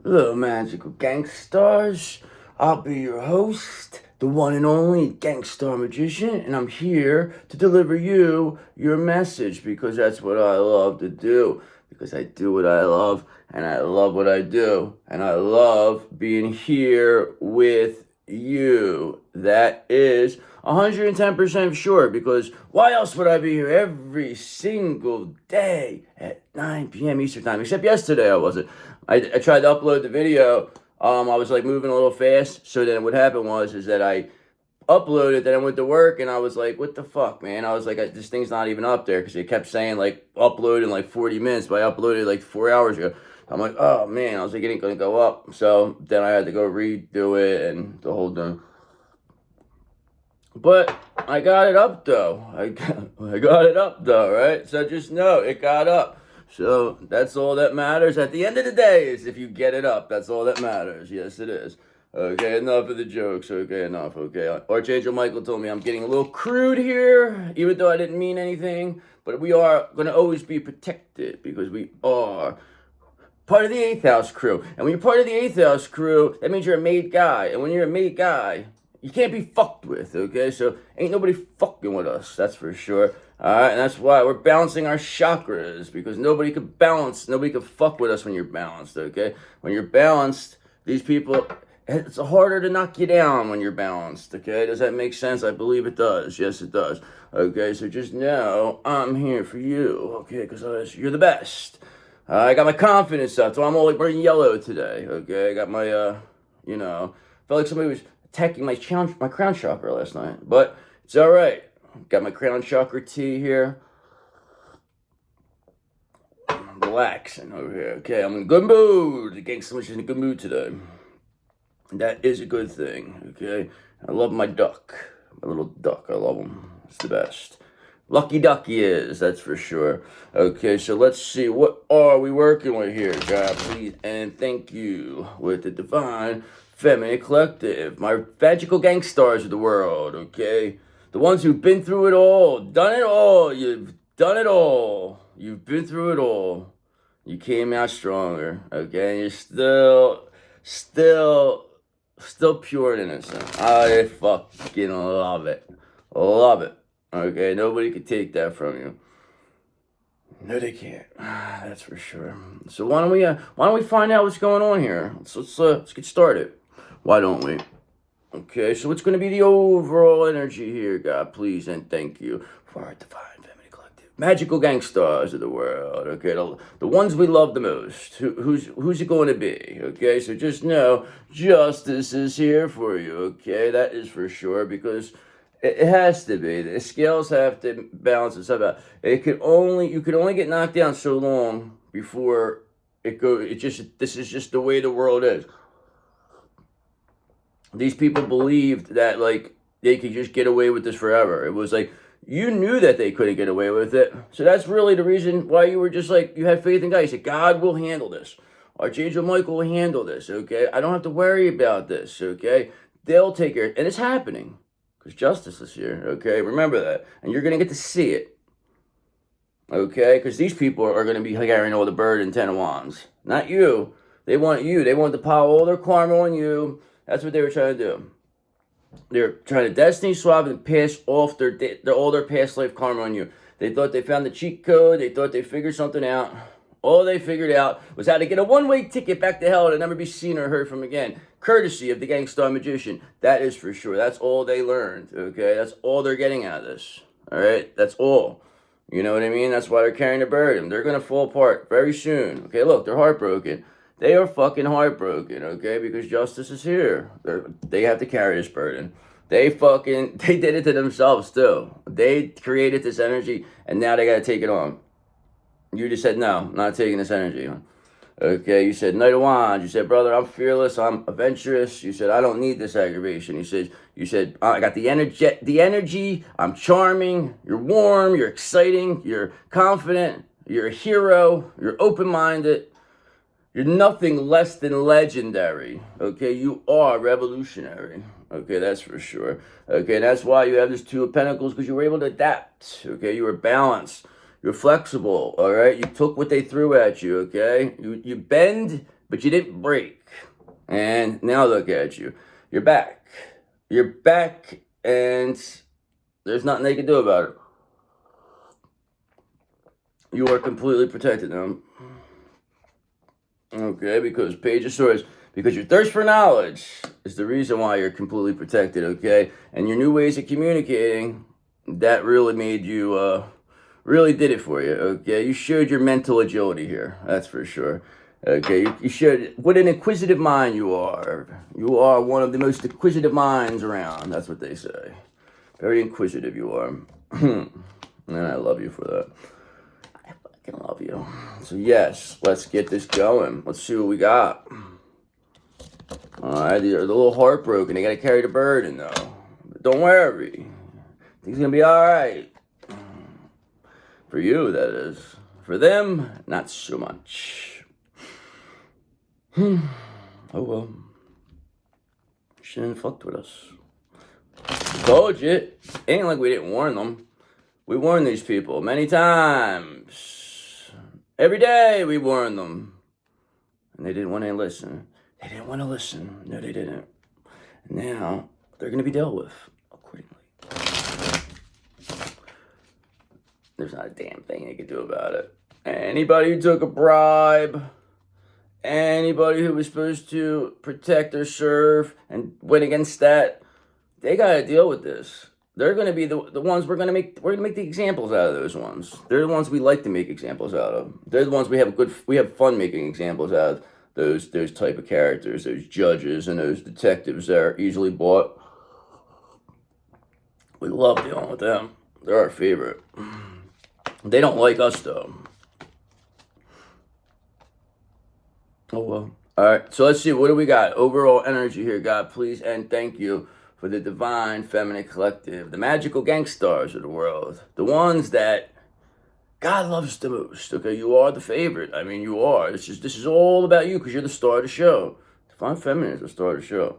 Hello, magical gangsters. I'll be your host, the one and only Gangstar Magician, and I'm here to deliver you your message because that's what I love to do. Because I do what I love, and I love what I do, and I love being here with you. That is 110% sure, because why else would I be here every single day at 9 p.m. Eastern Time? Except yesterday I wasn't. I tried to upload the video. I was like moving a little fast. So then what happened was is that I uploaded, then I went to work, and I was like, what the fuck, man? I was like, this thing's not even up there, because it kept saying like upload in like 40 minutes, but I uploaded like 4 hours ago. I'm like, oh man, I was like, it ain't gonna go up. So then I had to go redo it and the whole thing. But I got it up though. I got it up though, right? So just know it got up. So that's all that matters at the end of the day, is if you get it up. That's all that matters. Yes, it is. Okay, enough of the jokes. Okay, enough. Okay. Archangel Michael told me I'm getting a little crude here, even though I didn't mean anything. But we are going to always be protected, because we are part of the 8th house crew. And when you're part of the 8th house crew, that means you're a made guy. And when you're a made guy, you can't be fucked with, okay? So ain't nobody fucking with us, that's for sure. Alright, and that's why we're balancing our chakras, because nobody could balance, nobody could fuck with us when you're balanced, okay? When you're balanced, these people, it's harder to knock you down when you're balanced, okay? Does that make sense? I believe it does. Yes, it does. Okay, so just know I'm here for you, okay? Because you're the best. I got my confidence up, so I'm all like wearing yellow today, okay? I got my, felt like somebody was attacking my crown chakra last night, but it's all right. Got my crown chakra tea here. I'm relaxing over here. Okay, I'm in a good mood. The Gangstar Magician's in a good mood today. That is a good thing. Okay, I love my duck, my little duck. I love him. It's the best. Lucky duck he is, that's for sure. Okay, so let's see. What are we working with here? God, please and thank you. With the Divine Feminine Collective, my magical gangstars of the world, okay? The ones who've been through it all, done it all. You've done it all. You've been through it all. You came out stronger, okay? And you're still pure and innocent. I fucking love it. Love it. Okay, nobody can take that from you. No, they can't. That's for sure. So why don't we find out what's going on here? Let's get started. Why don't we? Okay, so what's going to be the overall energy here, God, please and thank you for our Divine Feminine Collective, magical gangsters of the world. Okay, the ones we love the most. Who's it going to be? Okay, so just know justice is here for you. Okay, that is for sure, because it has to be. The scales have to balance itself out. You can only get knocked down so long before it goes. This is just the way the world is. These people believed that like they could just get away with this forever. It was like you knew that they couldn't get away with it. So that's really the reason why you were just like, you had faith in God. You said, God will handle this. Archangel Michael will handle this, okay? I don't have to worry about this, okay? They'll take care of it. And it's happening. Because justice is here, okay? Remember that. And you're going to get to see it. Okay? Because these people are going to be carrying all the bird and 10 of wands. Not you. They want you. They want to pile all their karma on you. That's what they were trying to do. They're trying to destiny swap and pass off all their past life karma on you. They thought they found the cheat code. They thought they figured something out. All they figured out was how to get a one-way ticket back to hell to never be seen or heard from again. Courtesy of the Gangstar Magician. That is for sure. That's all they learned, okay? That's all they're getting out of this, all right? That's all. You know what I mean? That's why they're carrying the burden. They're going to fall apart very soon. Okay, look, they're heartbroken. They are fucking heartbroken, okay? Because justice is here. They have to carry this burden. They did it to themselves, too. They created this energy, and now they got to take it on. You just said, no, I'm not taking this energy on. Okay, you said, Knight of Wands. You said, brother, I'm fearless, I'm adventurous. You said, I don't need this aggravation. You said, I got the energy, I'm charming, you're warm, you're exciting, you're confident, you're a hero, you're open-minded. You're nothing less than legendary, okay? You are revolutionary, okay? That's for sure, okay? That's why you have this Two of Pentacles, because you were able to adapt, okay? You were balanced. You're flexible, all right? You took what they threw at you, okay? You bend but you didn't break. And now look at you. You're back. You're back, and there's nothing they can do about it. You are completely protected now. Okay, because Page of Swords, because your thirst for knowledge is the reason why you're completely protected, okay? And your new ways of communicating, that really made you, really did it for you, okay? You showed your mental agility here, that's for sure. Okay, you showed what an inquisitive mind you are. You are one of the most inquisitive minds around, that's what they say. Very inquisitive you are. And I love you for that. I love you. So yes, let's get this going. Let's see what we got. Alright, they're a little heartbroken. They gotta carry the burden though. But don't worry. Things gonna be alright. For you, that is. For them, not so much. Oh well. Shouldn't have fucked with us. Told you. It ain't like we didn't warn them. We warned these people many times. Every day we warned them. And they didn't want to listen. They didn't want to listen. No, they didn't. And now they're going to be dealt with accordingly. There's not a damn thing they can do about it. Anybody who took a bribe, anybody who was supposed to protect or serve and went against that, they got to deal with this. They're going to be the ones we're going to make the examples out of those ones. They're the ones we like to make examples out of. They're the ones we have fun making examples out of. Those type of characters, those judges and those detectives that are easily bought. We love dealing with them. They're our favorite. They don't like us though. Oh well. Alright, so let's see, what do we got? Overall energy here, God, please and thank you for the divine feminine collective, the magical gangstars of the world, the ones that God loves the most. Okay, you are the favorite. I mean, you are. This is all about you because you're the star of the show. Divine feminine is the star of the show.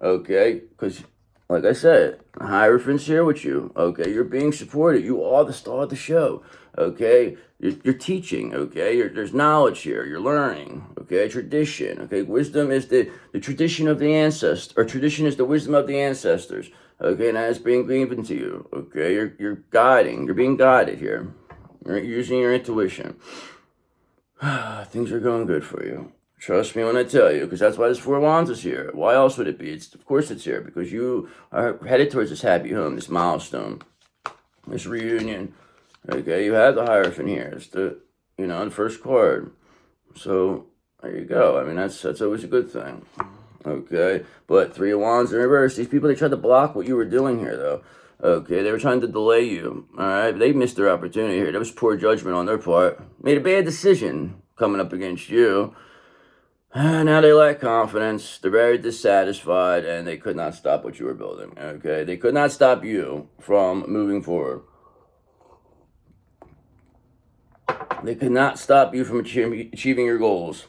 Okay, because like I said, the Hierophant's here with you. Okay, you're being supported. You are the star of the show. Okay, you're teaching. Okay, there's knowledge here. You're learning. Okay, tradition. Okay, wisdom is the tradition of the ancestors, or tradition is the wisdom of the ancestors. Okay, and that's being given to you. Okay, you're guiding. You're being guided here. You're using your intuition. Things are going good for you. Trust me when I tell you, because that's why this Four of Wands is here. Why else would it be? Of course it's here, because you are headed towards this happy home, this milestone, this reunion. Okay, you have the Hierophant here. It's the first card. So, there you go. I mean, that's always a good thing. Okay, but Three of Wands in reverse. These people, they tried to block what you were doing here, though. Okay, they were trying to delay you. All right, they missed their opportunity here. That was poor judgment on their part. Made a bad decision coming up against you. Now they lack confidence. They're very dissatisfied, and they could not stop what you were building. Okay, they could not stop you from moving forward. They could not stop you from achieving your goals.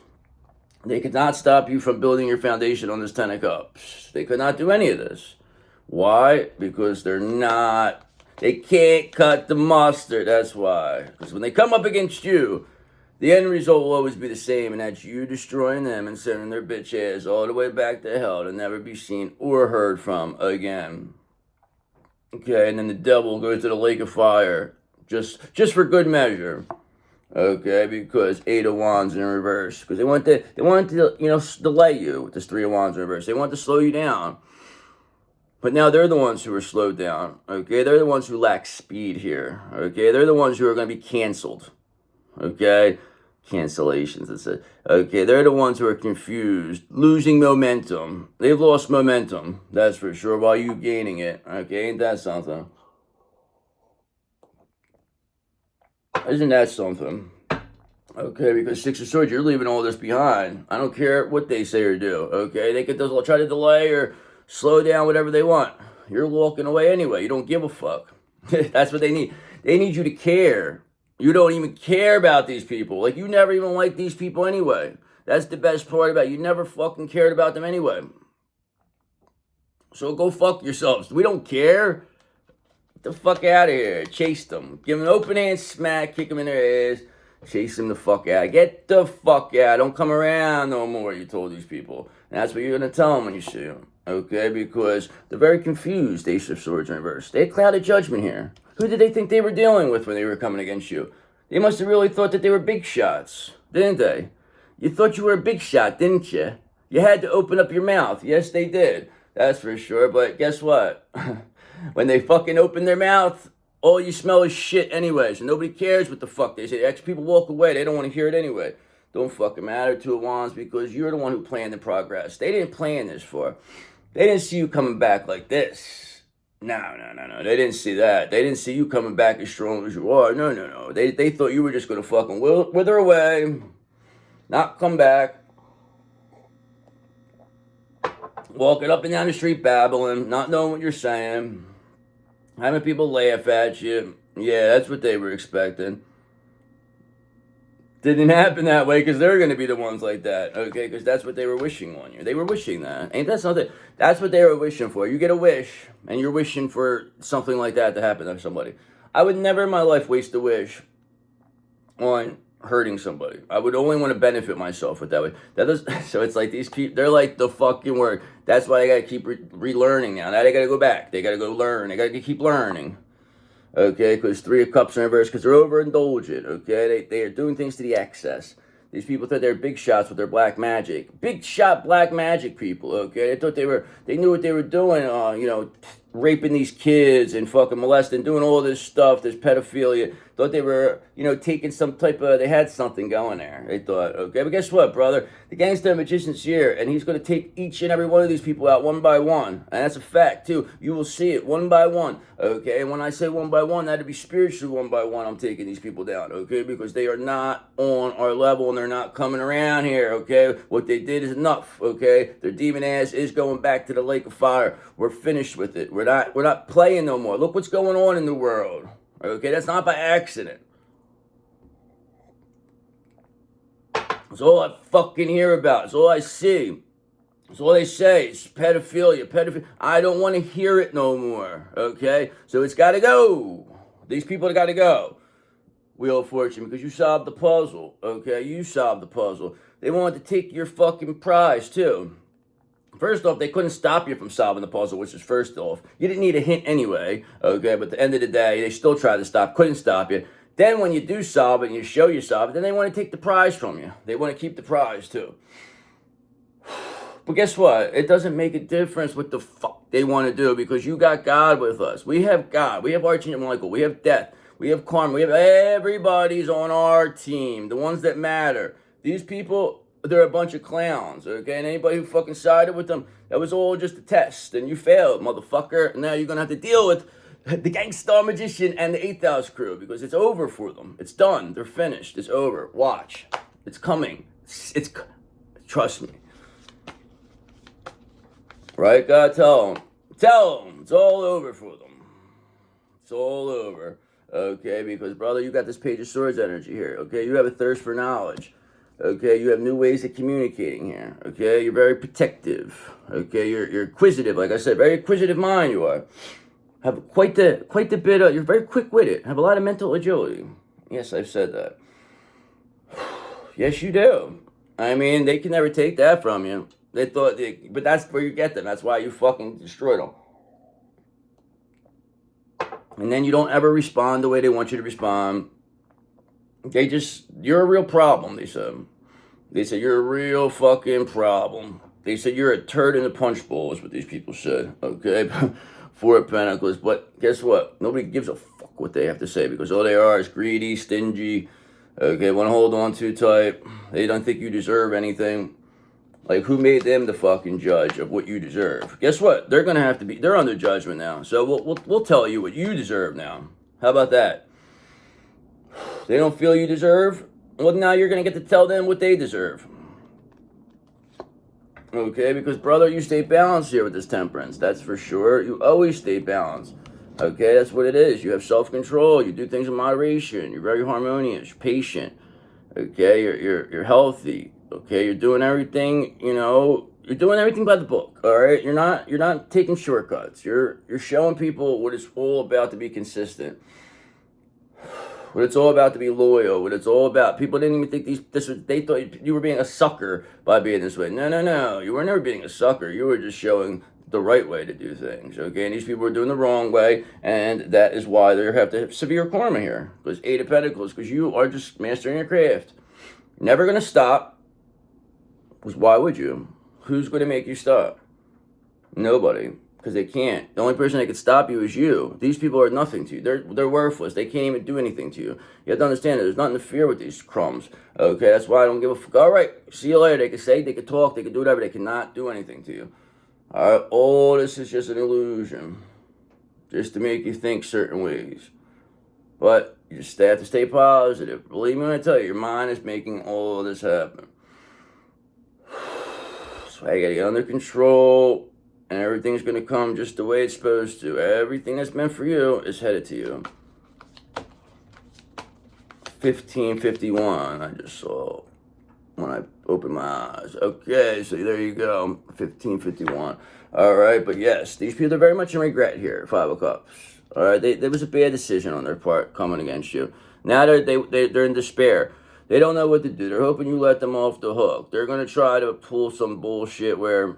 They could not stop you from building your foundation on this Ten of Cups. They could not do any of this. Why? Because they can't cut the mustard. That's why. Because when they come up against you, the end result will always be the same, and that's you destroying them and sending their bitch ass all the way back to hell to never be seen or heard from again. Okay, and then the devil goes to the lake of fire, just for good measure. Okay, because Eight of Wands in reverse. Because they want to delay you with this Three of Wands in reverse. They want to slow you down. But now they're the ones who are slowed down. Okay, they're the ones who lack speed here. Okay, they're the ones who are going to be canceled. Okay, cancellations. That's it. Okay, they're the ones who are confused, losing momentum. They've lost momentum. That's for sure. While you gaining it. Okay, ain't that something? Isn't that something? Okay, because Six of Swords, you're leaving all this behind. I don't care what they say or do. Okay, they could try to delay or slow down whatever they want. You're walking away anyway. You don't give a fuck. That's what they need. They need you to care. You don't even care about these people. Like, you never even liked these people anyway. That's the best part about it. You never fucking cared about them anyway. So go fuck yourselves. We don't care. Get the fuck out of here. Chase them. Give them an open hand smack. Kick them in their ass. Chase him the fuck out. Get the fuck out. Don't come around no more, you told these people. And that's what you're going to tell them when you see them. Okay? Because they're very confused, Ace of Swords in reverse. They had clouded judgment here. Who did they think they were dealing with when they were coming against you? They must have really thought that they were big shots, didn't they? You thought you were a big shot, didn't you? You had to open up your mouth. Yes, they did. That's for sure. But guess what? When they fucking open their mouth, all you smell is shit anyways. And nobody cares what the fuck they say. Actually, people walk away. They don't want to hear it anyway. Don't fucking matter, Two of Wands, because you're the one who planned the progress. They didn't plan this for. They didn't see you coming back like this. No. They didn't see that. They didn't see you coming back as strong as you are. No. They thought you were just going to fucking wither away, not come back, walking up and down the street babbling, not knowing what you're saying, having people laugh at you. Yeah, that's what they were expecting. Didn't happen that way because they're going to be the ones like that, okay? Because that's what they were wishing on you. They were wishing that. Ain't that something? That's what they were wishing for. You get a wish, and you're wishing for something like that to happen to somebody. I would never in my life waste a wish on hurting somebody. I would only want to benefit myself with that way. So it's like these people, they're like the fucking word. That's why they got to keep relearning now. Now they got to go back. They got to go learn. They got to keep learning. Okay, because Three of Cups in reverse, because they're overindulgent, okay? They are doing things to the excess. These people thought they were big shots with their black magic. Big shot black magic people, okay? They thought they knew what they were doing, raping these kids and fucking molesting, doing all this stuff, this pedophilia. Thought they were, taking some type of, they had something going there. They thought, okay? But guess what, brother? The Gangstar Magician's here, and he's going to take each and every one of these people out one by one. And that's a fact, too. You will see it one by one, okay? And when I say one by one, that'd be spiritually one by one. I'm taking these people down, okay? Because they are not on our level, and they're not coming around here, okay? What they did is enough, okay? Their demon ass is going back to the lake of fire. We're finished with it. We're not playing no more. Look what's going on in the world. Okay, that's not by accident. That's all I fucking hear about. It's all I see. It's all they say. It's pedophilia. I don't want to hear it no more. Okay, so it's got to go. These people got to go. Wheel of Fortune, because you solved the puzzle. Okay, you solved the puzzle. They wanted to take your fucking prize too. First off, they couldn't stop you from solving the puzzle, which is first off. You didn't need a hint anyway, okay? But at the end of the day, they still tried to stop, couldn't stop you. Then when you do solve it and you show you solve it, then they want to take the prize from you. They want to keep the prize too. But guess what? It doesn't make a difference what the fuck they want to do because you got God with us. We have God. We have Archangel Michael. We have death. We have karma. We have everybody's on our team. The ones that matter. These people, they're a bunch of clowns, okay? And anybody who fucking sided with them, that was all just a test. And you failed, motherfucker. And now you're going to have to deal with the Gangstar Magician and the 8th House crew because it's over for them. It's done. They're finished. It's over. Watch. It's coming. Trust me. Right, God? Tell them. Tell them. It's all over for them. It's all over. Okay? Because, brother, you got this Page of Swords energy here. Okay? You have a thirst for knowledge. Okay, you have new ways of communicating here. Okay, you're very protective. Okay, you're inquisitive. Like I said, very inquisitive mind you are. Have quite the bit of. You're very quick-witted. Have a lot of mental agility. Yes, I've said that. Yes, you do. I mean, they can never take that from you. They thought, but that's where you get them. That's why you fucking destroyed them. And then you don't ever respond the way they want you to respond. You're a real problem, they said. They said, you're a real fucking problem. They said, you're a turd in the punch bowl, is what these people said, okay? 4 of Pentacles, but guess what? Nobody gives a fuck what they have to say, because all they are is greedy, stingy, okay, want to hold on too tight. They don't think you deserve anything. Like, who made them the fucking judge of what you deserve? Guess what? They're going to have to be, they're under judgment now, so we'll tell you what you deserve now. How about that? They don't feel you deserve? Well, now you're going to get to tell them what they deserve. Okay, because, brother, you stay balanced here with this Temperance. That's for sure. You always stay balanced. Okay, that's what it is. You have self-control. You do things in moderation. You're very harmonious, patient. Okay, you're healthy. Okay, you're doing everything, you're doing everything by the book, all right? You're not taking shortcuts. You're showing people what it's all about to be consistent. what it's all about to be loyal, what it's all about. People didn't even think they thought you were being a sucker by being this way. No, no, no. You were never being a sucker. You were just showing the right way to do things, okay? And these people are doing the wrong way, and that is why they have to have severe karma here. Because 8 of Pentacles, because you are just mastering your craft. Never going to stop, because why would you? Who's going to make you stop? Nobody, because they can't. The only person that can stop you is you. These people are nothing to you. They're worthless. They can't even do anything to you. You have to understand that there's nothing to fear with these crumbs, okay? That's why I don't give a fuck. All right, see you later. They can say, they can talk, they can do whatever. They cannot do anything to you. All right, all this is just an illusion, just to make you think certain ways. But you just have to stay positive. Believe me when I tell you, your mind is making all of this happen. So I gotta get under control, and everything's gonna come just the way it's supposed to. Everything that's meant for you is headed to you. 1551, I just saw when I opened my eyes. Okay, so there you go, 1551. All right, but yes, these people are very much in regret here, 5 of Cups. All right, there was a bad decision on their part coming against you. Now they're in despair. They don't know what to do. They're hoping you let them off the hook. They're going to try to pull some bullshit where,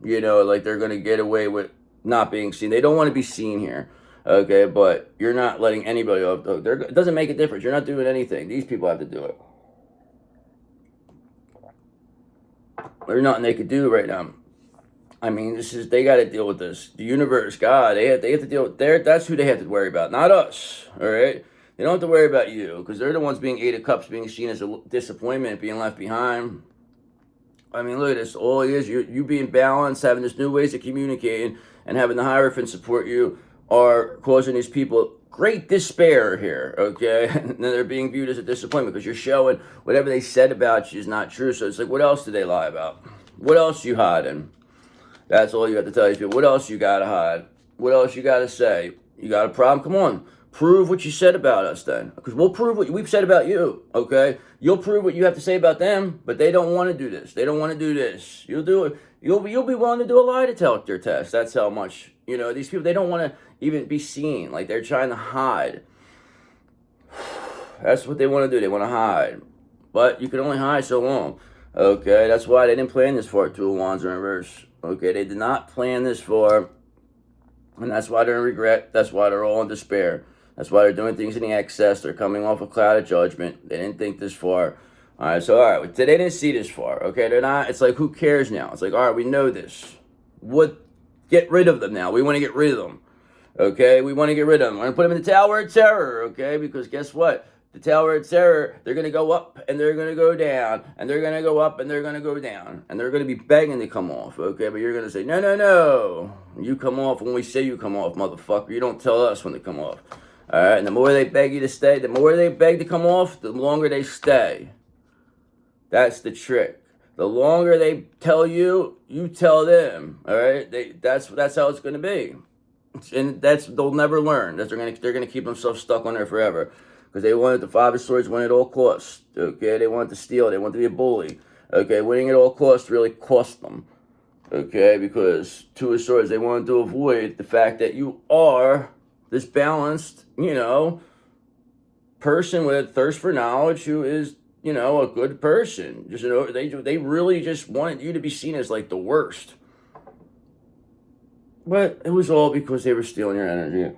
you know, like they're going to get away with not being seen. They don't want to be seen here, okay? But you're not letting anybody off the hook. It doesn't make a difference. You're not doing anything. These people have to do it. There's nothing they could do right now. I mean, they got to deal with this. The universe, God, they have to deal with that's who they have to worry about, not us, all right? They don't have to worry about you, because they're the ones being 8 of Cups, being seen as a disappointment, being left behind. I mean, look at this. All it is, you being balanced, having this new ways of communicating, and having the Hierophant support you are causing these people great despair here, okay? And they're being viewed as a disappointment because you're showing whatever they said about you is not true. So it's like, what else do they lie about? What else you hiding? That's all you have to tell these people. What else you got to hide? What else you got to say? You got a problem? Come on. Prove what you said about us then. Because we'll prove what we've said about you, okay? You'll prove what you have to say about them, but they don't want to do this. They don't want to do this. You'll do it. You'll be willing to do a lie detector test. That's how much, you know, these people, they don't want to even be seen. Like, they're trying to hide. That's what they want to do. They want to hide. But you can only hide so long, okay? That's why they didn't plan this far. 2 of Wands in reverse, okay? They did not plan this far, and that's why they're in regret. That's why they're all in despair. That's why they're doing things in the excess. They're coming off a cloud of judgment. They didn't think this far. All right, so, all right, they didn't see this far, okay? They're not, it's like, who cares now? It's like, all right, we know this. Get rid of them now. We want to get rid of them, okay? We want to get rid of them. We're going to put them in the Tower of Terror, okay? Because guess what? The Tower of Terror, they're going to go up, and they're going to go down, and they're going to go up, and they're going to go down, and they're going to be begging to come off, okay? But you're going to say, no, no, no. You come off when we say you come off, motherfucker. You don't tell us when to come off. All right, and the more they beg you to stay, the more they beg to come off, the longer they stay. That's the trick. The longer they tell you, you tell them. All right, that's how it's going to be, and they'll never learn. They're gonna keep themselves stuck on there forever, because they wanted the 5 of Swords, win at all costs. Okay, they wanted to steal. They wanted to be a bully. Okay, winning at all costs really cost them. Okay, because 2 of Swords, they wanted to avoid the fact that you are this balanced, you know, person with a thirst for knowledge who is, you know, a good person. Just, you know, they really just wanted you to be seen as like the worst. But it was all because they were stealing your energy.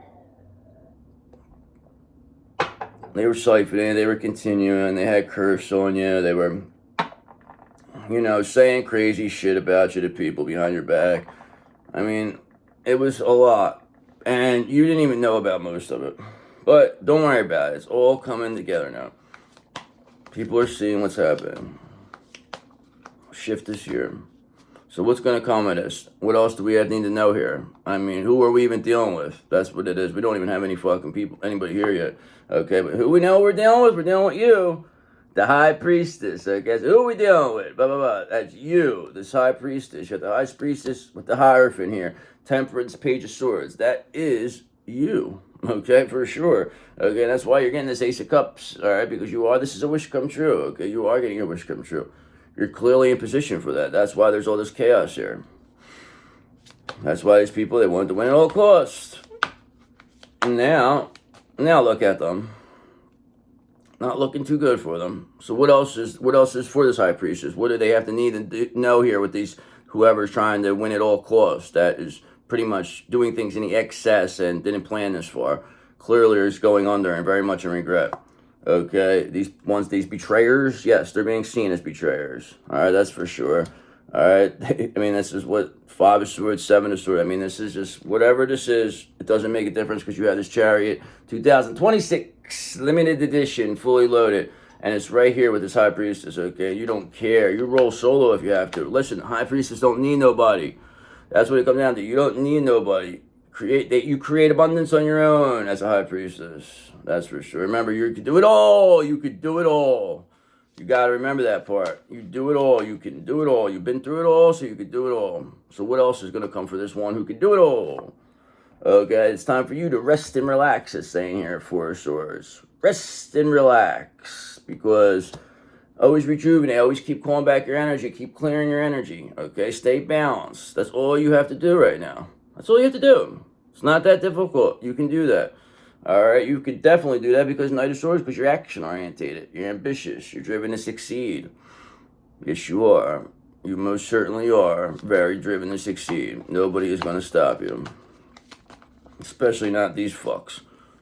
They were siphoning, they were continuing, they had curse on you, they were, you know, saying crazy shit about you to people behind your back. I mean, it was a lot. And you didn't even know about most of it. But don't worry about it. It's all coming together now. People are seeing what's happening. Shift this year. So what's going to come of this? What else do we need to know here? I mean, who are we even dealing with? That's what it is. We don't even have any fucking people, anybody here yet. Okay, but who we know we're dealing with? We're dealing with you. The High Priestess. Okay, so who are we dealing with? Blah, blah, blah. That's you, this High Priestess. You have the High Priestess with the Hierophant here. Temperance, Page of Swords. That is you, okay, for sure. Okay, that's why you're getting this Ace of Cups, all right, because this is a wish come true, okay? You are getting your wish come true. You're clearly in position for that. That's why there's all this chaos here. That's why these people, they wanted to win at all costs. And now look at them. Not looking too good for them. So what else is for this high priestess? What do they have to need to know here with these whoever's trying to win at all costs? That is pretty much doing things in the excess and didn't plan this far. Clearly is going under and very much in regret. Okay, these betrayers, yes, they're being seen as betrayers. All right, that's for sure. All right, I mean, this is what 5 of Swords, 7 of Swords. I mean, this is just whatever this is. It doesn't make a difference because you have this Chariot 2026 limited edition, fully loaded, and it's right here with this High Priestess. Okay, you don't care. You roll solo if you have to. Listen, High Priestess don't need nobody. That's what it comes down to. You don't need nobody. You create abundance on your own as a High Priestess. That's for sure. Remember, you can do it all. You could do it all. You got to remember that part. You do it all. You can do it all. You've been through it all, so you can do it all. So what else is going to come for this one who can do it all? Okay, it's time for you to rest and relax, it's saying here, 4 of Swords. Rest and relax, because always rejuvenate. Always keep calling back your energy. Keep clearing your energy. Okay, stay balanced. That's all you have to do right now. That's all you have to do. It's not that difficult. You can do that. All right, you could definitely do that because Knight of Swords, because you're action orientated, you're ambitious, you're driven to succeed. Yes, you are. You most certainly are very driven to succeed. Nobody is going to stop you, especially not these fucks,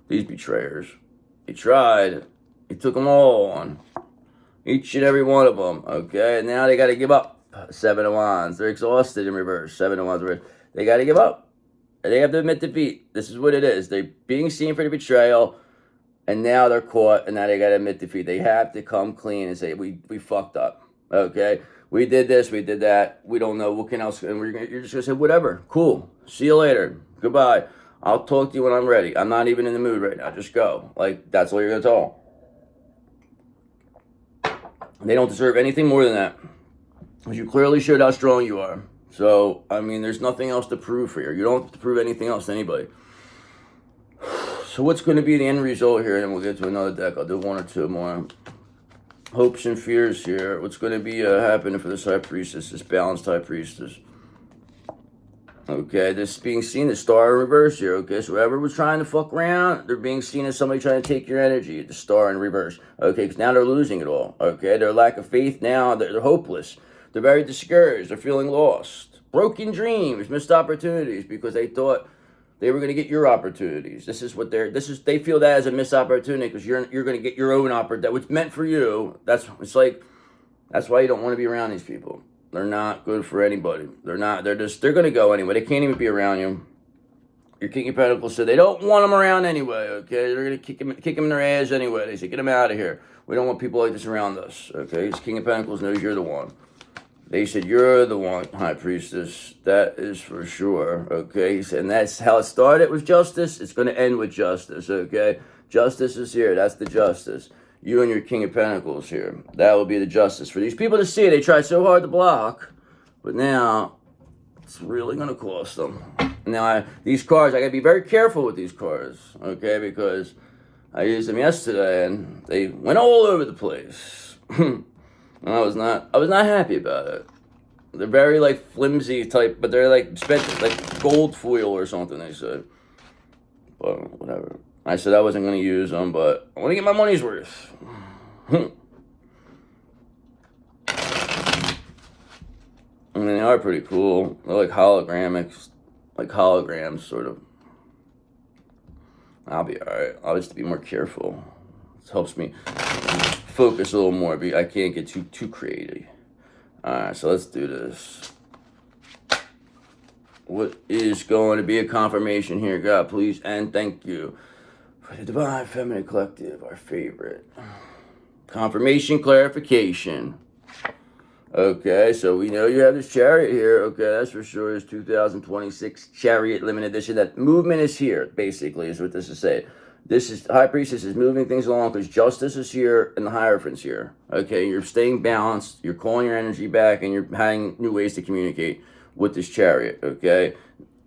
these betrayers. They tried. They took them all on, each and every one of them. Okay, and now they got to give up. 7 of Wands. They're exhausted in reverse. 7 of Wands. They got to give up. They have to admit defeat. This is what it is. They're being seen for the betrayal, and now they're caught, and now they got to admit defeat. They have to come clean and say, we fucked up. Okay? We did this, we did that. We don't know what can else. And you're just going to say, whatever. Cool. See you later. Goodbye. I'll talk to you when I'm ready. I'm not even in the mood right now. Just go. Like, that's all you're going to tell them. They don't deserve anything more than that. Because you clearly showed how strong you are. So, I mean, there's nothing else to prove here. You don't have to prove anything else to anybody. So what's going to be the end result here? And we'll get to another deck. I'll do 1 or 2 more. Hopes and fears here. What's going to be happening for this High Priestess, this balanced High Priestess? Okay, this being seen as Star in reverse here. Okay, so whoever was trying to fuck around, they're being seen as somebody trying to take your energy. The Star in reverse. Okay, because now they're losing it all. Okay, their lack of faith now, they're hopeless. They're very discouraged. They're feeling lost. Broken dreams, missed opportunities because they thought they were going to get your opportunities. They feel that as a missed opportunity because you're going to get your own opportunity. That was meant for you. That's why you don't want to be around these people. They're not good for anybody. They're going to go anyway. They can't even be around you. Your King of Pentacles said they don't want them around anyway, okay? They're going to kick them in their ass anyway. They say, get them out of here. We don't want people like this around us, okay? This King of Pentacles knows you're the one. They said, you're the one, High Priestess. That is for sure, okay? And that's how it started with justice. It's going to end with justice, okay? Justice is here. That's the justice. You and your King of Pentacles here. That will be the justice. For these people to see, they tried so hard to block, but now it's really going to cost them. Now, these cards, I got to be very careful with these cards, okay? Because I used them yesterday, and they went all over the place. I was not happy about it. They're very like flimsy type, but they're like spent like gold foil or something, they said. But whatever. I said I wasn't going to use them, but I want to get my money's worth. And they are pretty cool. They're like holograms, sort of. I'll be alright. I'll just be more careful. It helps me focus a little more. I can't get too creative. Alright, so let's do this. What is going to be a confirmation here, God, please, and thank you for the Divine Feminine Collective, our favorite. Confirmation, clarification. Okay, so we know you have this Chariot here. Okay, that's for sure. It's 2026 Chariot Limited Edition. That movement is here, basically, is what this is saying. This is, High Priestess is moving things along because justice is here and the Hierophant's here. Okay, you're staying balanced, you're calling your energy back, and you're having new ways to communicate with this Chariot, okay?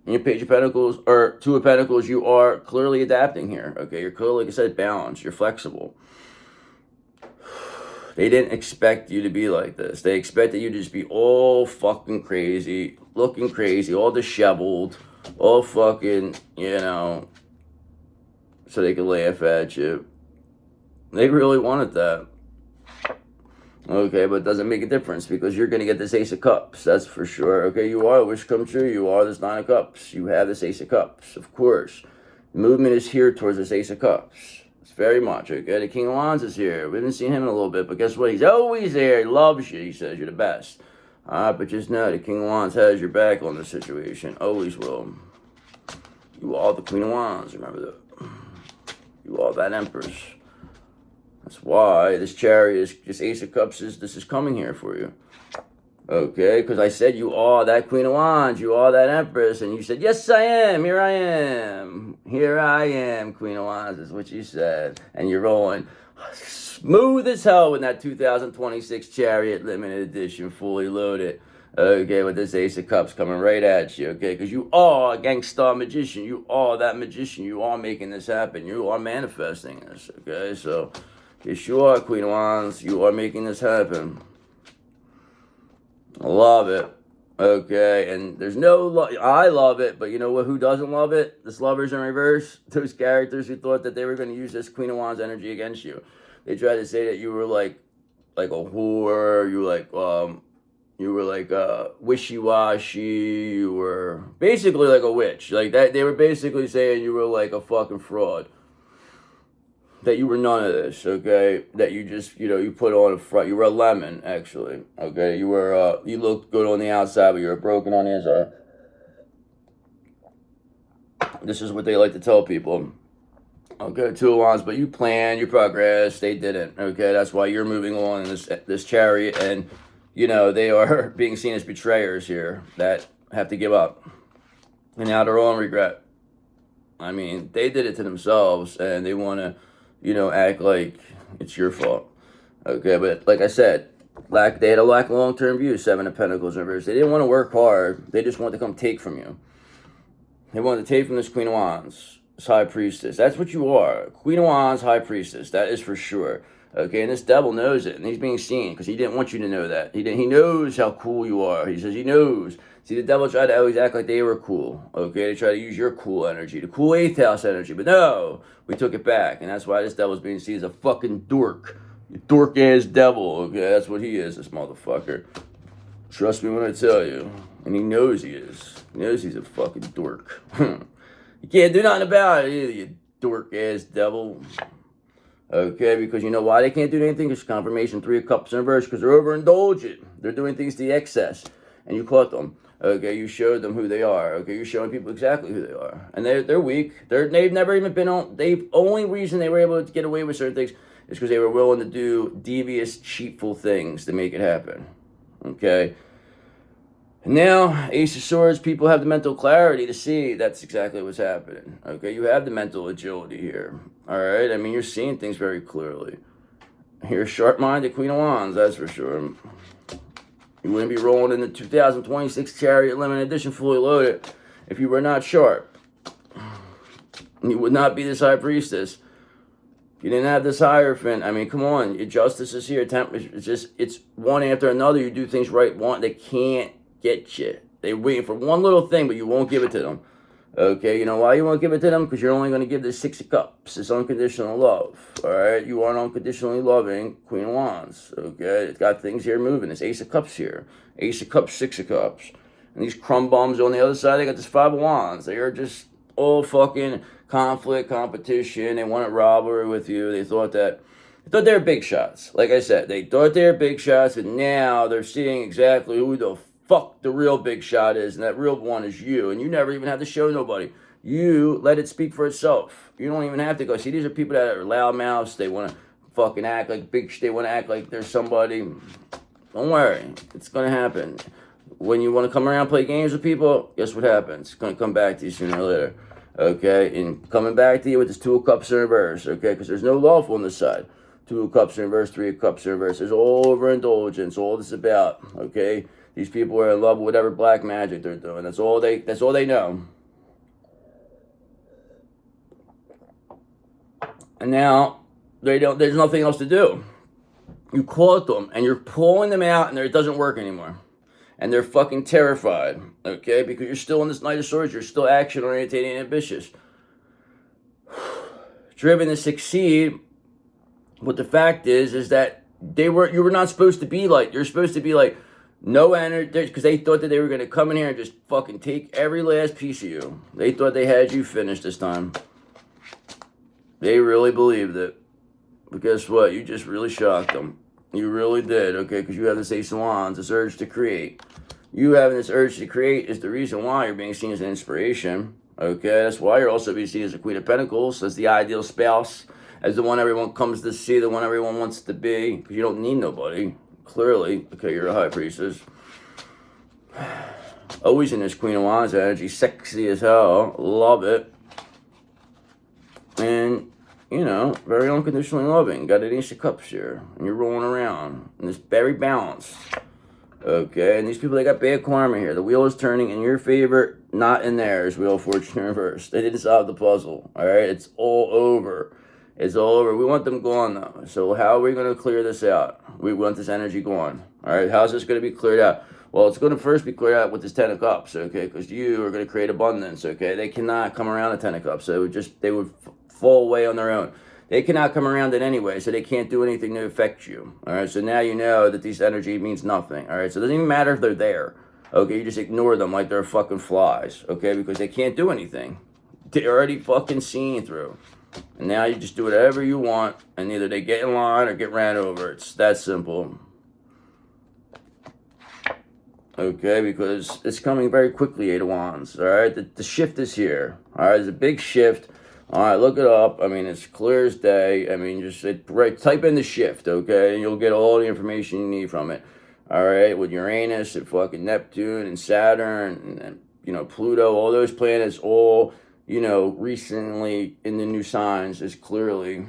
In your Page of Pentacles, or 2 of Pentacles, you are clearly adapting here, okay? You're clearly, like I said, balanced, you're flexible. They didn't expect you to be like this. They expected you to just be all fucking crazy, looking crazy, all disheveled, all fucking, so they could laugh at you. They really wanted that. Okay, but it doesn't make a difference because you're going to get this Ace of Cups. That's for sure. Okay, you are a wish come true. You are this Nine of Cups. You have this Ace of Cups, of course. The movement is here towards this Ace of Cups. It's very much, okay? The King of Wands is here. We haven't seen him in a little bit, but guess what? He's always there. He loves you. He says you're the best. But just know the King of Wands has your back on this situation. Always will. You are the Queen of Wands. Remember that. You are that Empress. That's why this Chariot, this Ace of Cups, this is coming here for you. Okay, because I said you are that Queen of Wands, you are that Empress, and you said, yes, I am, here I am. Here I am, Queen of Wands, is what you said. And you're rolling smooth as hell with that 2026 Chariot Limited Edition, fully loaded. Okay, with this Ace of Cups coming right at you, okay? Because you are a Gangstar Magician. You are that magician. You are making this happen. You are manifesting this, okay? So, yes, you are, Queen of Wands. You are making this happen. I love it. Okay, and there's no I love it, but you know what? Who doesn't love it? This Lovers in reverse. Those characters who thought that they were going to use this Queen of Wands energy against you. They tried to say that you were like a whore. You were like wishy-washy. You were basically like a witch. Like that. They were basically saying you were like a fucking fraud. That you were none of this, okay? That you just, you put on a front. You were a lemon, actually, okay? You were, you looked good on the outside, but you were broken on the inside. This is what they like to tell people. Okay, Two of Wands, but you planned, you progressed. They didn't, okay? That's why you're moving on in this Chariot, and, they are being seen as betrayers here that have to give up. And now they're all in regret. I mean, they did it to themselves, and they want to, act like it's your fault. Okay, but like I said, they had a lack of long-term view, Seven of Pentacles in reverse. They didn't want to work hard. They just wanted to come take from you. They wanted to take from this Queen of Wands, this High Priestess. That's what you are. Queen of Wands, High Priestess. That is for sure. Okay, and this devil knows it, and he's being seen because he didn't want you to know that. He knows how cool you are. He says he knows. See, the devil tried to always act like they were cool, okay? They tried to use your cool energy, the cool 8th house energy, but no, we took it back, and that's why this devil's being seen as a fucking dork. You dork-ass devil, okay? That's what he is, this motherfucker. Trust me when I tell you. And he knows he is. He knows he's a fucking dork. You can't do nothing about it either, you dork-ass devil. Okay, because you know why they can't do anything? It's confirmation, 3 of Cups in reverse, because they're overindulgent. They're doing things to the excess, and you caught them. Okay, you showed them who they are. Okay, you're showing people exactly who they are, and they're weak. They've never even been on. Only reason they were able to get away with certain things is because they were willing to do devious, cheatful things to make it happen. Okay. And now, Ace of Swords, people have the mental clarity to see that's exactly what's happening. Okay, you have the mental agility here. All right, I mean, you're seeing things very clearly. You're a sharp-minded Queen of Wands, that's for sure. You wouldn't be rolling in the 2026 Chariot Limited Edition fully loaded if you were not sharp. You would not be this High Priestess. You didn't have this Hierophant. I mean, come on. Your justice is here. It's one after another. You do things right. They can't get you. They're waiting for one little thing, but you won't give it to them. Okay, you know why you won't give it to them? Because you're only going to give this 6 of Cups. It's unconditional love. All right, you are an unconditionally loving Queen of Wands. Okay, it's got things here moving. This Ace of Cups here. Ace of Cups, 6 of Cups. And these crumb bums on the other side, they got this 5 of Wands. They are just all fucking conflict, competition. They wanted rivalry with you. They thought they were big shots. Like I said, they thought they were big shots, and now they're seeing exactly who the fuck the real big shot is, and that real one is you, and you never even have to show nobody. You let it speak for itself. You don't even have to go. See, these are people that are loudmouths. They want to fucking act like they want to act like they're somebody. Don't worry. It's going to happen. When you want to come around and play games with people, guess what happens? It's going to come back to you sooner or later. Okay? And coming back to you with this 2 of Cups in reverse, okay? Because there's no love on this side. 2 of Cups in reverse, 3 of Cups in reverse. There's overindulgence. All this is about, okay? These people are in love with whatever black magic they're doing. That's all they know. And now there's nothing else to do. You caught them and you're pulling them out, and it doesn't work anymore. And they're fucking terrified, okay? Because you're still in this Knight of Swords, you're still action oriented and ambitious. Driven to succeed, But the fact is that you were not supposed to be like, you're supposed to be like, no energy, because they thought that they were going to come in here and just fucking take every last piece of you. They thought they had you finished this time. They really believed it. But guess what? You just really shocked them. You really did, okay? Because you have this Ace of Wands, this urge to create. You having this urge to create is the reason why you're being seen as an inspiration, okay? That's why you're also being seen as a Queen of Pentacles, as the ideal spouse, as the one everyone comes to see, the one everyone wants to be, because you don't need nobody, clearly. Okay, you're a High Priestess. Always in this Queen of Wands energy, sexy as hell, love it. And, you know, very unconditionally loving. Got an Ace of Cups here, and you're rolling around, and it's very balanced. Okay, and these people, they got bad karma here. The wheel is turning in your favor, not in theirs. Wheel of Fortune reversed. They didn't solve the puzzle, all right? It's all over. It's all over. We want them gone, though. So how are we going to clear this out? We want this energy gone, all right? How's this going to be cleared out? Well, it's going to first be cleared out with this Ten of Cups, okay? Because you are going to create abundance, okay? They cannot come around the Ten of Cups. So they would fall away on their own. They cannot come around it anyway, so they can't do anything to affect you. All right, so now you know that this energy means nothing. All right, so it doesn't even matter if they're there. Okay, you just ignore them like they're fucking flies. Okay, because they can't do anything. They're already fucking seen through. And now you just do whatever you want, and either they get in line or get ran over. It's that simple. Okay, because it's coming very quickly, Eight of Wands. All right, the shift is here. All right, there's a big shift. All right, look it up. I mean, it's clear as day. I mean, just type in the shift, okay? And you'll get all the information you need from it. All right, with Uranus and fucking Neptune and Saturn and you know, Pluto, all those planets, all, you know, recently in the new signs is clearly,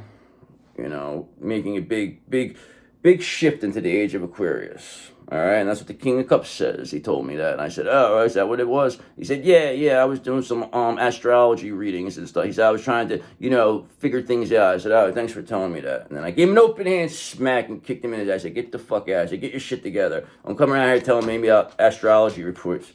you know, making a big shift into the age of Aquarius. All right, and that's what the King of Cups says. He told me that, and I said, "Oh, is that what it was?" He said, "Yeah, I was doing some astrology readings and stuff." He said, "I was trying to, you know, figure things out." I said, "Oh, thanks for telling me that." And then I gave him an open hand smack and kicked him in his ass. I said, "Get the fuck out!" I said, "Get your shit together. I'm coming around here telling me about astrology reports."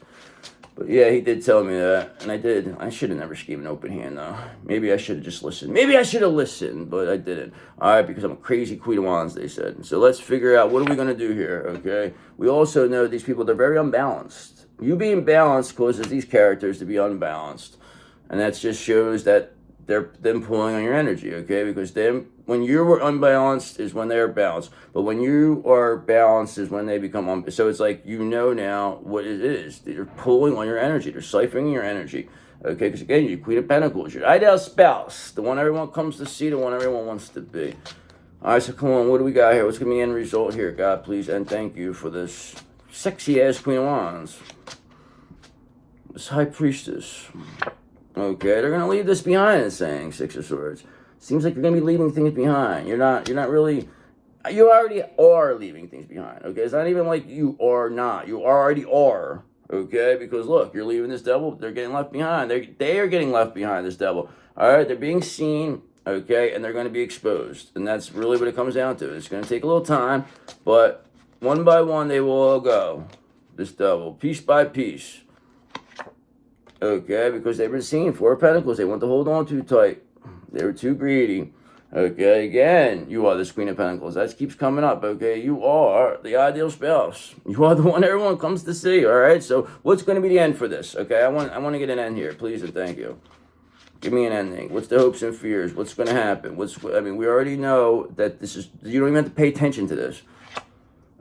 But yeah, he did tell me that, and I did. I should have never gave an open hand, though. Maybe I should have just listened. Maybe I should have listened, but I didn't. All right, because I'm a crazy Queen of Wands, they said. So let's figure out, what are we going to do here, okay? We also know these people, they're very unbalanced. You being balanced causes these characters to be unbalanced. And that just shows that they're them pulling on your energy, okay? Because when you were unbalanced is when they're balanced, but when you are balanced is when they become so it's like, you know now what it is. They're pulling on your energy. They're siphoning your energy, okay? Because again, you're Queen of Pentacles, your ideal spouse, the one everyone comes to see, the one everyone wants to be. All right, so come on, what do we got here? What's gonna be the end result here? God, please, and thank you for this sexy ass Queen of Wands, this High Priestess. Okay, they're gonna leave this behind, it's saying, Six of Swords. Seems like you're gonna be leaving things behind. You're not really, you already are leaving things behind, okay? It's not even like you are not. You already are, okay? Because look, you're leaving this devil, they're getting left behind. They are getting left behind, this devil. All right, they're being seen, okay? And they're gonna be exposed. And that's really what it comes down to. It's gonna take a little time, but one by one, they will all go. This devil, piece by piece. Okay, because they've been seen, Four of Pentacles, they want to hold on too tight. They were too greedy. Okay, again, you are this Queen of Pentacles. That keeps coming up, okay? You are the ideal spouse. You are the one everyone comes to see, all right? So what's going to be the end for this, okay? I want to get an end here, please and thank you. Give me an ending. What's the hopes and fears? What's going to happen? I mean, we already know that this is, you don't even have to pay attention to this.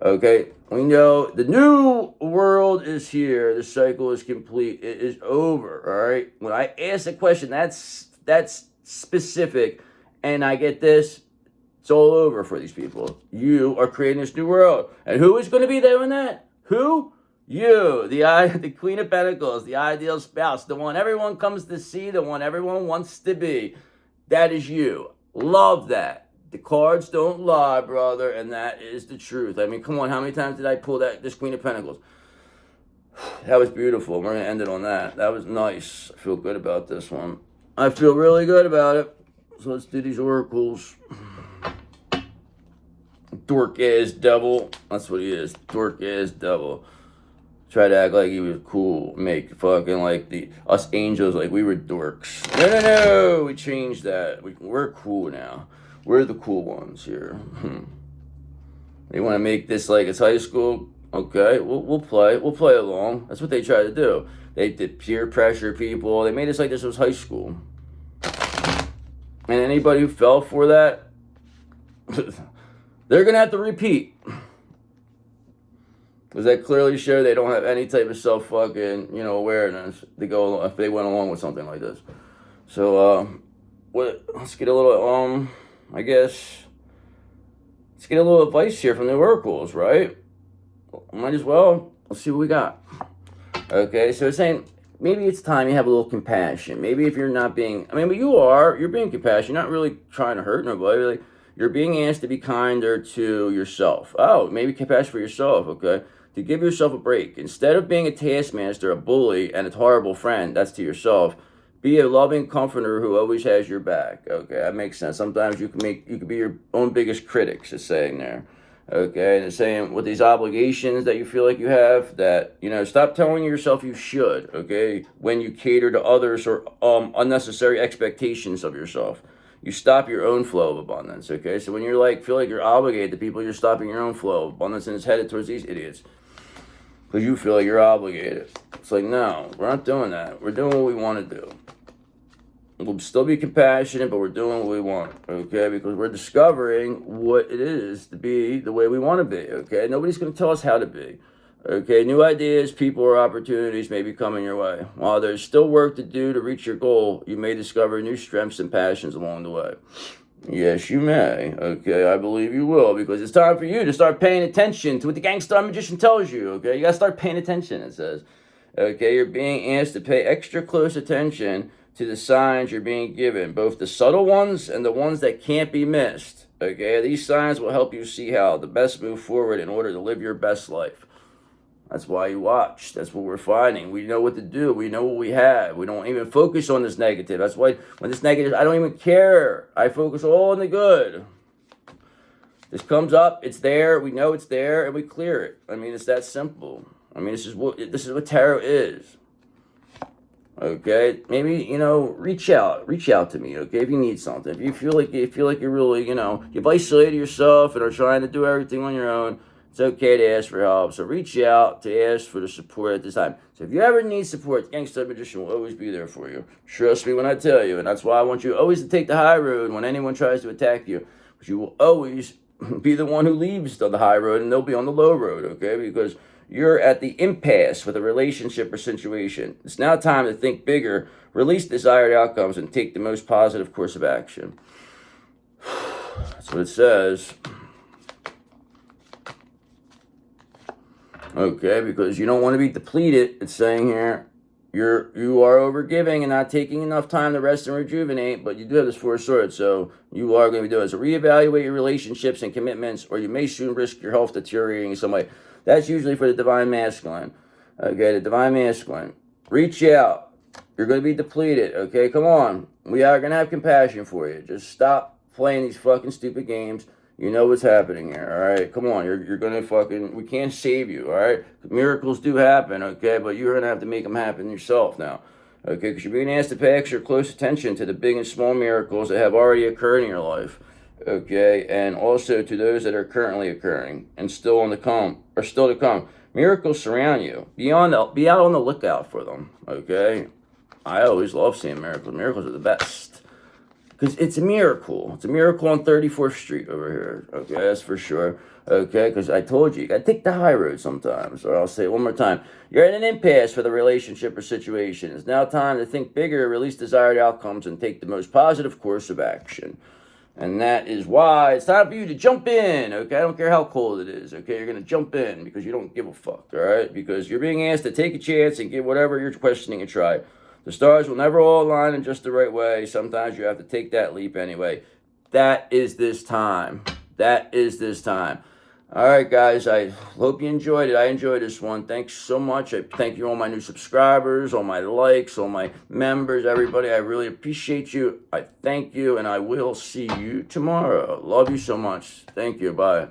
Okay, we know the new world is here. The cycle is complete. It is over, all right? When I ask a question, that's specific, and I get this, it's all over for these people. You are creating this new world. And who is going to be doing that? Who? You, the Queen of Pentacles, the ideal spouse, the one everyone comes to see, the one everyone wants to be. That is you. Love that. The cards don't lie, brother, and that is the truth. I mean, come on, how many times did I pull this Queen of Pentacles? That was beautiful. We're going to end it on that. That was nice. I feel good about this one. I feel really good about it. So let's do these oracles. Dork-ass devil. That's what he is. Dork-ass devil. Try to act like he was cool. Make fucking like us angels like we were dorks. No. We changed that. We're cool now. We're the cool ones here. They want to make this like it's high school. Okay, we'll play. We'll play along. That's what they try to do. They did peer pressure people. They made us like this was high school. And anybody who fell for that, they're going to have to repeat. Because that clearly show they don't have any type of self-fucking, awareness to go if they went along with something like this. So, let's get a little, let's get a little advice here from the oracles, right? Might as well. Let's see what we got. Okay, so it's saying maybe it's time you have a little compassion. Maybe if you're not being, but you're being compassionate. You're not really trying to hurt nobody. Like, you're being asked to be kinder to yourself. Oh, maybe compassion for yourself, okay? To give yourself a break. Instead of being a taskmaster, a bully, and a horrible friend, that's to yourself. Be a loving comforter who always has your back. Okay, that makes sense. Sometimes you can be your own biggest critics, it's saying there. Okay, and it's saying with these obligations that you feel like you have, that, stop telling yourself you should, okay, when you cater to others or unnecessary expectations of yourself. You stop your own flow of abundance, okay? So when you're feel like you're obligated to people, you're stopping your own flow of abundance, and it's headed towards these idiots. Because you feel like you're obligated. It's like, no, we're not doing that. We're doing what we want to do. We'll still be compassionate, but we're doing what we want, okay? Because we're discovering what it is to be the way we want to be, okay? Nobody's going to tell us how to be, okay? New ideas, people, or opportunities may be coming your way. While there's still work to do to reach your goal, you may discover new strengths and passions along the way. Yes, you may, okay? I believe you will, because it's time for you to start paying attention to what the Gangstar Magician tells you, okay? You got to start paying attention, it says. Okay, you're being asked to pay extra close attention to the signs you're being given, both the subtle ones and the ones that can't be missed. Okay, these signs will help you see how to best move forward in order to live your best life. That's why you watch. That's what we're finding. We know what to do. We know what we have. We don't even focus on this negative. That's why when this negative, I don't even care. I focus all on the good. This comes up, it's there, we know it's there, and we clear it. It's that simple. This is what tarot is. Okay, maybe, reach out to me, okay, if you need something. If you feel like you're really, you've isolated yourself and are trying to do everything on your own, it's okay to ask for help. So reach out to ask for the support at this time. So if you ever need support, the Gangstar Magician will always be there for you. Trust me when I tell you, and that's why I want you always to take the high road when anyone tries to attack you. Because you will always be the one who leaves on the high road and they'll be on the low road, okay, because you're at the impasse with a relationship or situation. It's now time to think bigger, release desired outcomes, and take the most positive course of action. That's what it says. Okay, because you don't want to be depleted. It's saying here, you are overgiving and not taking enough time to rest and rejuvenate, but you do have this Four of Swords, so you are going to be doing it. So reevaluate your relationships and commitments, or you may soon risk your health deteriorating in some way. That's usually for the Divine Masculine. Okay, the Divine Masculine. Reach out. You're going to be depleted, okay? Come on. We are going to have compassion for you. Just stop playing these fucking stupid games. You know what's happening here, all right? Come on. You're going to we can't save you, all right? Miracles do happen, okay? But you're going to have to make them happen yourself now, okay? Because you're being asked to pay extra close attention to the big and small miracles that have already occurred in your life. Okay, and also to those that are currently occurring and still to come. Miracles surround you. Be out on the lookout for them. Okay, I always love seeing miracles. Miracles are the best because it's a miracle. It's a miracle on 34th Street over here. Okay, that's for sure. Okay, because I told you gotta take the high road sometimes. Or I'll say it one more time. You're at an impasse for the relationship or situation. It's now time to think bigger, release desired outcomes, and take the most positive course of action. And that is why it's time for you to jump in, okay? I don't care how cold it is, okay? You're going to jump in because you don't give a fuck, all right? Because you're being asked to take a chance and give whatever you're questioning a try. The stars will never all align in just the right way. Sometimes you have to take that leap anyway. That is this time. That is this time. All right, guys, I hope you enjoyed it. I enjoyed this one. Thanks so much. I thank you all my new subscribers, all my likes, all my members, everybody. I really appreciate you. I thank you, and I will see you tomorrow. Love you so much. Thank you. Bye.